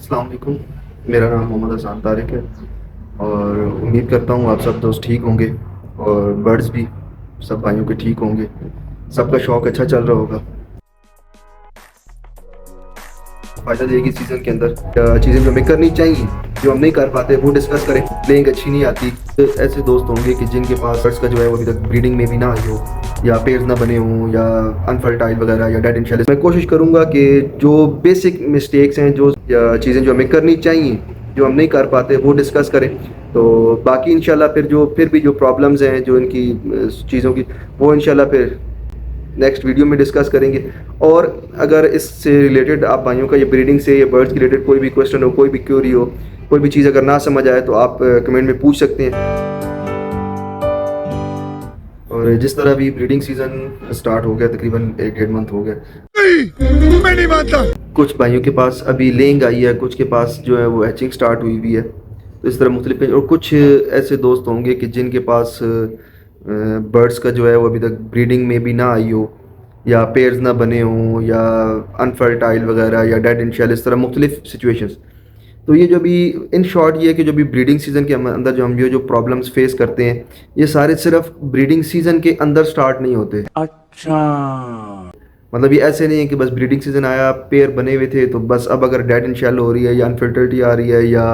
अस्सलाम वालेकुम। मेरा नाम मोहम्मद हसन तारिक है और उम्मीद करता हूँ आप सब दोस्त ठीक होंगे और बर्ड्स भी सब भाइयों के ठीक होंगे। सबका शौक़ अच्छा चल रहा होगा। फ़ायदा देगी सीज़न के अंदर चीज़ें जो हमें करनी चाहिए जो हम नहीं कर पाते वो डिस्कस करें। प्लेइंग अच्छी नहीं आती तो ऐसे दोस्त होंगे कि जिनके पास बर्ड्स का जो है वो अभी तक ब्रीडिंग में भी ना आई हो या पेयर्स ना बने हों या अनफर्टाइल वगैरह या डेड एंड शेल। मैं कोशिश करूँगा कि जो बेसिक मिस्टेक्स हैं जो या चीज़ें जो हमें करनी चाहिए जो हम नहीं कर पाते वो डिस्कस करें। तो बाकी इंशाल्लाह फिर भी जो प्रॉब्लम्स हैं जो इनकी चीज़ों की वो इंशाल्लाह फिर नेक्स्ट वीडियो में डिस्कस करेंगे। और अगर इससे रिलेटेड आप भाइयों का ये ब्रीडिंग से या बर्ड्स के रिलेटेड कोई भी क्वेश्चन हो, कोई भी क्यूरी हो, कोई भी चीज़ अगर ना समझ आए तो आप कमेंट में पूछ सकते हैं। और जिस तरह भी ब्रीडिंग सीज़न स्टार्ट हो गया, तकरीबन 1-1.5 मंथ हो गया। मैं नहीं मानता। कुछ भाइयों के पास अभी लेंग आई है, कुछ के पास जो है वो हैचिंग स्टार्ट हुई हुई है। तो इस तरह मुख्तलिफ और कुछ ऐसे दोस्त होंगे कि जिनके पास बर्ड्स का जो है वो अभी तक ब्रीडिंग में भी ना आई हो या पेयर्स ना बने हों या अनफर्टाइल वगैरह या डेड एंड शेल, इस तरह मुख्तलिफ सिचुएशंस। तो ये जो भी इन शॉर्ट ये है कि जो भी ब्रीडिंग सीज़न के अंदर जो हम जो प्रॉब्लम्स फेस करते हैं ये सारे सिर्फ ब्रीडिंग सीज़न के अंदर स्टार्ट नहीं होते। अच्छा, मतलब ये ऐसे नहीं है कि बस ब्रीडिंग सीज़न आया, पेयर बने हुए थे तो बस अब अगर डेड एंड शेल हो रही है या अनफर्टिलिटी आ रही है या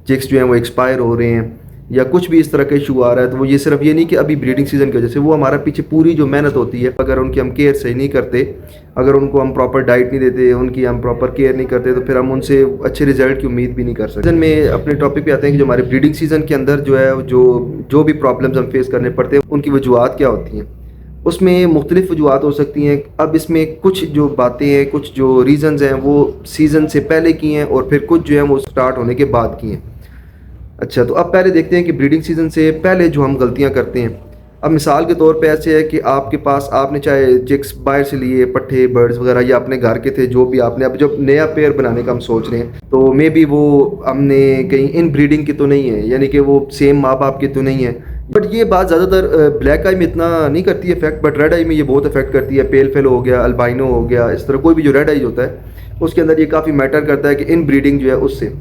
चिक्स जो हैं वो एक्सपायर हो रहे हैं या कुछ भी इस तरह का इशू आ रहा है तो वो ये सिर्फ ये नहीं कि अभी ब्रीडिंग सीज़न की वजह से, वो हमारा पीछे पूरी जो मेहनत होती है अगर उनकी हम केयर सही नहीं करते, अगर उनको हम प्रॉपर डाइट नहीं देते, उनकी हम प्रॉपर केयर नहीं करते तो फिर हम उनसे अच्छे रिजल्ट की उम्मीद भी नहीं कर सकते। सीज़न में अपने टॉपिक पे आते हैं कि जो हमारे ब्रीडिंग सीज़न के अंदर जो है जो भी प्रॉब्लम्स हम फेस करने पड़ते हैं उनकी वजूहत क्या होती हैं। उसमें मुख्तलिफ वजूहत हो सकती हैं। अब इसमें कुछ जो बातें हैं, कुछ जो रीज़न्स हैं वो सीज़न से पहले की हैं और फिर कुछ जो है वो स्टार्ट होने के बाद की हैं। अच्छा, तो अब पहले देखते हैं कि ब्रीडिंग सीज़न से पहले जो हम गलतियां करते हैं। अब मिसाल के तौर पे ऐसे है कि आपके पास आपने चाहे चिक्स बाहर से लिए, पट्ठे बर्ड्स वगैरह या अपने घर के थे, जो भी आपने अब जब नया पेयर बनाने का हम सोच रहे हैं तो मे बी वो हमने कहीं इन ब्रीडिंग की तो नहीं है, यानी कि वो सेम माँ बाप की तो नहीं है। बट ये बात ज़्यादातर ब्लैक आई में इतना नहीं करती है इफेक्ट, बट रेड आई में ये बहुत इफेक्ट करती है। पेल फेल हो गया, अल्बाइनो हो गया, इस तरह कोई भी जो रेड आई होता है उसके अंदर ये काफ़ी मैटर करता है कि इन ब्रीडिंग जो है उससे।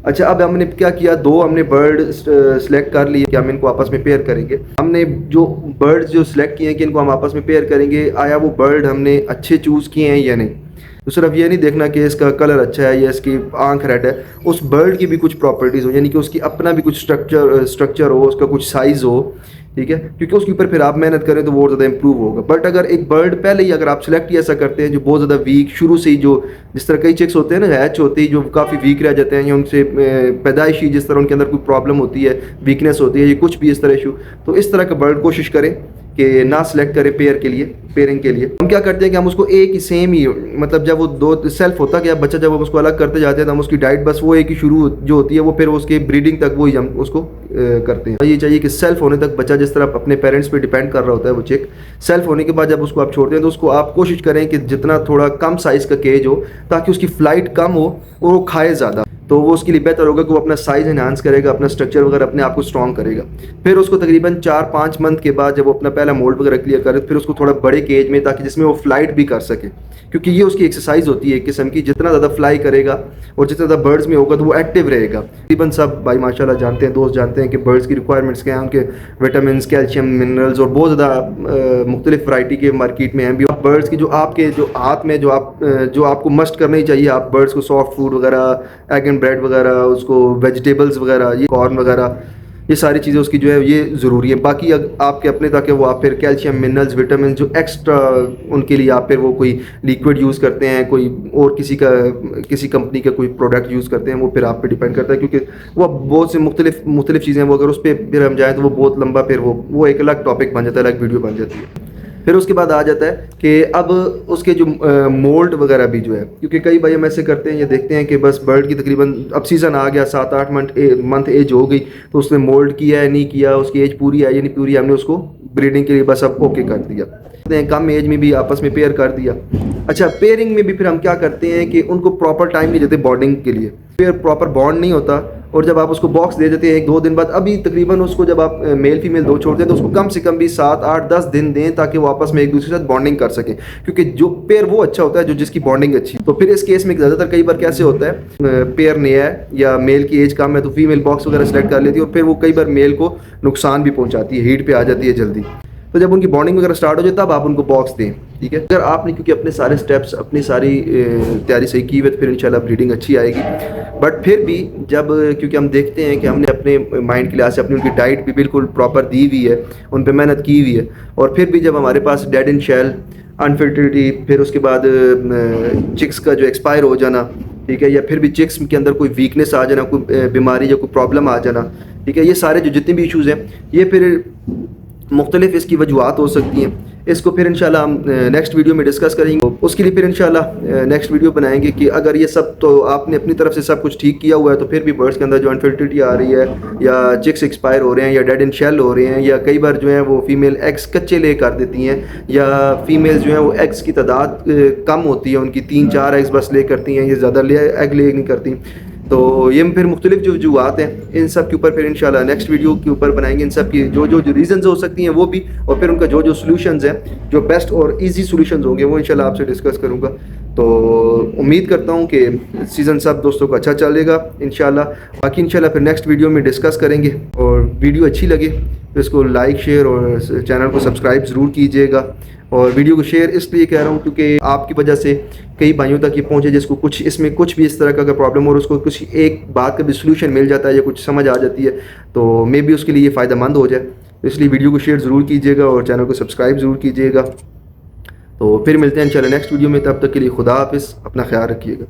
अच्छा, अब हमने क्या किया, दो हमने बर्ड सेलेक्ट कर लिए कि हम इनको आपस में पेयर करेंगे। हमने जो बर्ड्स जो सिलेक्ट किए हैं कि इनको हम आपस में पेयर करेंगे, आया वो बर्ड हमने अच्छे चूज़ किए हैं या नहीं। तो सिर्फ ये नहीं देखना कि इसका कलर अच्छा है या इसकी आंख रेड है, उस बर्ड की भी कुछ प्रॉपर्टीज़ हो, यानी कि उसकी अपना भी कुछ स्ट्रक्चर हो, उसका कुछ साइज़ हो, ठीक है, क्योंकि उसके ऊपर फिर आप मेहनत करें तो वो और ज़्यादा इंप्रूव होगा। बट अगर एक बर्ड पहले ही अगर आप सेलेक्ट ही ऐसा करते हैं जो बहुत ज़्यादा वीक शुरू से ही, जो जिस तरह कई चिक्स होते हैं ना, हैच होती है जो काफ़ी वीक रह जाते हैं या उनसे पैदाइशी जिस तरह उनके अंदर कोई प्रॉब्लम होती है, वीकनेस होती है, ये कुछ भी इस तरह इशू, तो इस तरह का बर्ड कोशिश करें कि ना सिलेक्ट करें पेयर के लिए, पेयरिंग के लिए। हम क्या करते हैं कि हम उसको एक ही सेम ही, मतलब जब वो दो सेल्फ होता गया बच्चा, जब हम उसको अलग करते जाते हैं तो हम उसकी डाइट बस वो एक ही शुरू जो होती है वो फिर उसके ब्रीडिंग तक वही हम उसको करते हैं। ये चाहिए कि सेल्फ होने तक बच्चा जिस तरह अपने पेरेंट्स पे डिपेंड कर रहा होता है वो चिक, सेल्फ होने के बाद जब उसको आप छोड़ते हैं तो उसको आप कोशिश करें कि जितना थोड़ा कम साइज़ का केज हो ताकि उसकी फ्लाइट कम हो और वो खाए ज़्यादा, तो वो उसके लिए बेहतर होगा कि वो अपना साइज़ एनहांस करेगा, अपना स्ट्रक्चर वगैरह अपने आप को स्ट्रॉन्ग करेगा। फिर उसको तकरीबन 4-5 मंथ के बाद जब वो अपना पहला मोल्ड वगैरह क्लियर करे फिर उसको थोड़ा बड़े केज में, ताकि जिसमें वो फ्लाइट भी कर सके, क्योंकि ये उसकी एक्सरसाइज होती है एक किस्म की। जितना ज़्यादा फ्लाई करेगा और जितना ज़्यादा बर्ड्स में होगा तो वो एक्टिव रहेगा। तकरीबन सब भाई माशाल्लाह जानते हैं, दोस्त जानते हैं कि बर्ड्स की रिक्वायरमेंट्स क्या हैं, उनके विटामिन, कैल्शियम, मिनरल्स और बहुत ज़्यादा मुख्तलिफ वैरायटी के मार्केट में हैं भी। बर्ड्स की जो आपके जो हाथ में जो आपको मस्ट करना ही चाहिए, आप बर्ड्स को सॉफ्ट फूड वगैरह, एग एंड ब्रेड वगैरह, उसको वेजिटेबल्स वगैरह, ये कॉर्न वगैरह, ये सारी चीज़ें उसकी जो है ये ज़रूरी है। बाकी आपके अपने, ताकि वो आप फिर कैल्शियम, मिनरल्स, विटामिन जो एक्स्ट्रा उनके लिए आप फिर वो कोई लिक्विड यूज़ करते हैं, कोई और किसी कंपनी का कोई प्रोडक्ट यूज़ करते हैं, वो फिर आप पे डिपेंड करता है, क्योंकि वो बहुत से मुख्तलिफ चीज़ें वो अगर उस पर फिर हम जाएँ तो वो बहुत लंबा, फिर वो एक अलग टॉपिक बन जाता है, अलग वीडियो बन जाती है। फिर उसके बाद आ जाता है कि अब उसके जो मोल्ड वगैरह भी जो है, क्योंकि कई भाई हम ऐसे करते हैं, ये देखते हैं कि बस बर्ड की तकरीबन अब सीज़न आ गया, 7-8 मंथ एज हो गई तो उसने मोल्ड किया है नहीं किया, उसकी एज पूरी है या नहीं पूरी, हमने उसको ब्रीडिंग के लिए बस अब ओके कर दिया, कम एज में भी आपस में पेयर कर दिया। अच्छा, पेयरिंग में भी फिर हम क्या करते हैं कि उनको प्रॉपर टाइम नहीं देते बॉन्डिंग के लिए, फिर प्रॉपर बॉन्ड नहीं होता और जब आप उसको बॉक्स दे देते हैं 1-2 दिन बाद, अभी तकरीबन उसको जब आप मेल फीमेल दो छोड़ते हैं तो उसको कम से कम भी 7-8-10 दिन दें ताकि वो आपस में एक दूसरे के साथ बॉन्डिंग कर सकें, क्योंकि जो पेयर वो अच्छा होता है जो जिसकी बॉन्डिंग अच्छी। तो फिर इस केस में ज़्यादातर कई बार कैसे होता है, पेयर नया है या मेल की एज कम है तो फीमेल बॉक्स वगैरह सेलेक्ट कर लेती है और फिर वो कई बार मेल को नुकसान भी पहुँचाती है, हीट पे आ जाती है जल्दी। तो जब उनकी बॉन्डिंग वगैरह स्टार्ट हो जाए तब आप उनको बॉक्स दें, ठीक है। अगर आपने क्योंकि अपने सारे स्टेप्स अपनी सारी तैयारी सही की हुई तो फिर इंशाल्लाह ब्रीडिंग अच्छी आएगी। बट फिर भी जब क्योंकि हम देखते हैं कि हमने अपने माइंड के लिहाज से अपनी उनकी डाइट भी बिल्कुल प्रॉपर दी हुई है, उन पर मेहनत की हुई है, और फिर भी जब हमारे पास डेड इन शेल, अनफर्टिलिटी, फिर उसके बाद चिक्स का जो एक्सपायर हो जाना, ठीक है, या फिर भी चिक्स के अंदर कोई वीकनेस आ जाना, कोई बीमारी या कोई प्रॉब्लम आ जाना, ठीक है, ये सारे जो जितने भी इशूज़ हैं ये फिर मुख्तलिफ इसकी वजूहत हो सकती हैं। इसको फिर इंशाल्लाह हम नेक्स्ट वीडियो में डिस्कस करेंगे। उसके लिए फिर इंशाल्लाह नेक्स्ट वीडियो बनाएंगे कि अगर ये सब तो आपने अपनी तरफ से सब कुछ ठीक किया हुआ है तो फिर भी बर्ड्स के अंदर जो अनफर्टिलिटी आ रही है या चिक्स एक्सपायर हो रहे हैं या डेड इन शेल हो रहे हैं या कई बार जो है वो फीमेल एग्स कच्चे ले कर देती हैं या फीमेल्स जो है वो एग्स की तादाद कम होती है, उनकी 3-4 एग्स बस ले करती हैं, ये ज़्यादा एग ले नहीं करती। तो ये फिर मुख्तलिफ जो वजूहत हैं इन सब के ऊपर फिर इंशाल्लाह नेक्स्ट वीडियो के ऊपर बनाएंगे, इन सब की जो रीज़न्स हो सकती हैं वो भी, और फिर उनका जो सोल्यूशंस हैं, जो बेस्ट और इजी सोल्यूशंस होंगे वो इंशाल्लाह आपसे डिस्कस करूँगा। तो उम्मीद करता हूँ कि सीज़न सब दोस्तों को अच्छा चलेगा इंशाल्लाह। बाकी इंशाल्लाह फिर नेक्स्ट वीडियो में डिस्कस करेंगे, और वीडियो अच्छी लगे तो इसको लाइक शेयर और चैनल को सब्सक्राइब ज़रूर कीजिएगा। और वीडियो को शेयर इसलिए कह रहा हूँ क्योंकि आपकी वजह से कई भाइयों तक ये पहुँचे जिसको कुछ इसमें कुछ भी इस तरह का अगर प्रॉब्लम हो और उसको कुछ एक बात का भी सोल्यूशन मिल जाता है या कुछ समझ आ जाती है तो मे बी उसके लिए ये फ़ायदेमंद हो जाए। तो इसलिए वीडियो को शेयर ज़रूर कीजिएगा और चैनल को सब्सक्राइब ज़रूर कीजिएगा। तो फिर मिलते हैं इंशाल्लाह नेक्स्ट वीडियो में, तब तक के लिए खुदा हाफिज़, अपना ख्याल रखिएगा।